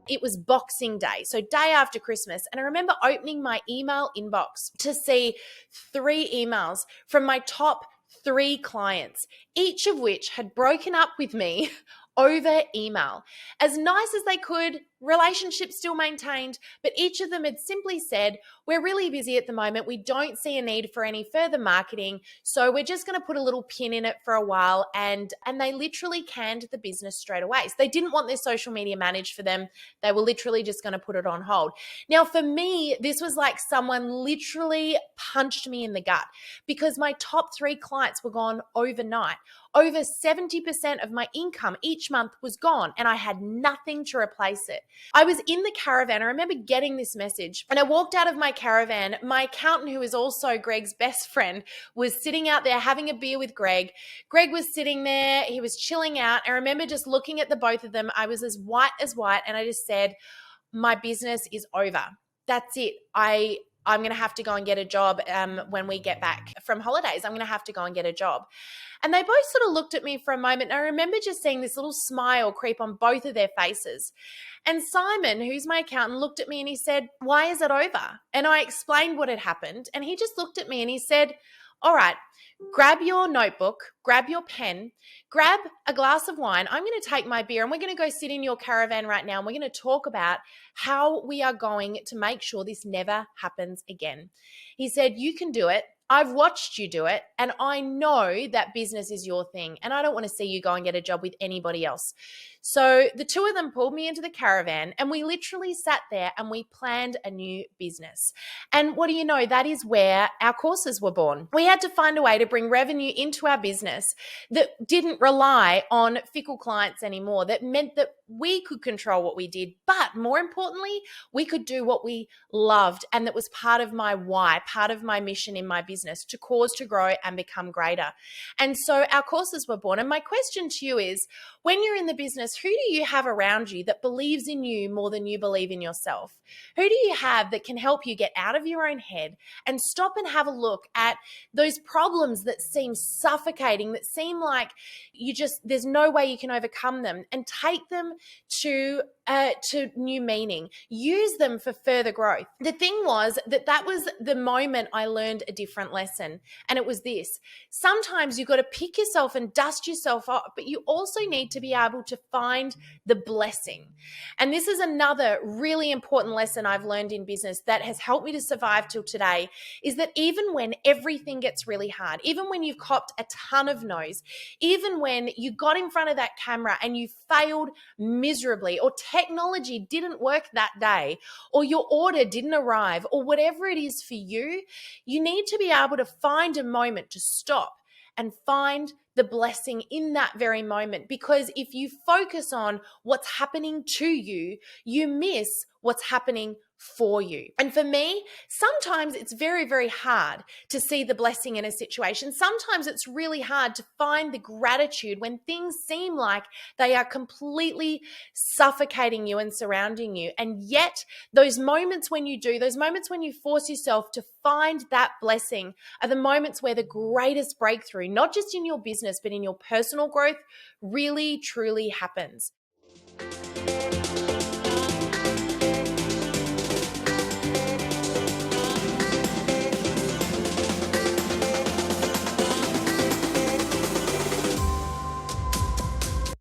it was Boxing Day, so day after Christmas. And I remember opening my email inbox to see 3 emails from my top 3 clients, each of which had broken up with me over email. As nice as they could, relationships still maintained, but each of them had simply said, we're really busy at the moment. We don't see a need for any further marketing. So we're just going to put a little pin in it for a while. And they literally canned the business straight away. So they didn't want their social media managed for them. They were literally just going to put it on hold. Now, for me, this was like someone literally punched me in the gut because my top 3 clients were gone overnight. Over 70% of my income each month was gone and I had nothing to replace it. I was in the caravan. I remember getting this message and I walked out of my caravan. My accountant, who is also Greg's best friend, was sitting out there having a beer with Greg. Greg was sitting there. He was chilling out. I remember just looking at the both of them. I was as white and I just said, my business is over. That's it. I'm going to have to go and get a job when we get back from holidays. I'm going to have to go and get a job. And they both sort of looked at me for a moment. And I remember just seeing this little smile creep on both of their faces. And Simon, who's my accountant, looked at me and he said, why is it over? And I explained what had happened. And he just looked at me and he said, all right, grab your notebook, grab your pen, grab a glass of wine. I'm going to take my beer and we're going to go sit in your caravan right now. And we're going to talk about how we are going to make sure this never happens again. He said, you can do it. I've watched you do it and I know that business is your thing and I don't want to see you go and get a job with anybody else. So the 2 of them pulled me into the caravan and we literally sat there and we planned a new business. And what do you know? That is where our courses were born. We had to find a way to bring revenue into our business that didn't rely on fickle clients anymore. That meant that we could control what we did, but more importantly, we could do what we loved. And that was part of my why, part of my mission in my business, to cause to grow and become greater. And so our courses were born. And my question to you is, when you're in the business, who do you have around you that believes in you more than you believe in yourself? Who do you have that can help you get out of your own head and stop and have a look at those problems that seem suffocating, that seem like there's no way you can overcome them, and take them to new meaning, use them for further growth? The thing was that was the moment I learned a different lesson. And it was this: sometimes you've got to pick yourself and dust yourself up, but you also need to be able to find the blessing. And this is another really important lesson I've learned in business that has helped me to survive till today, is that even when everything gets really hard, even when you've copped a ton of no's, even when you got in front of that camera and you failed miserably, or technology didn't work that day, or your order didn't arrive, or whatever it is for you, you need to be able to find a moment to stop and find the blessing in that very moment. Because if you focus on what's happening to you, you miss what's happening for you. And for me, sometimes it's very, very hard to see the blessing in a situation. Sometimes it's really hard to find the gratitude when things seem like they are completely suffocating you and surrounding you. And yet those moments when you do, those moments when you force yourself to find that blessing, are the moments where the greatest breakthrough, not just in your business, but in your personal growth, really, truly happens.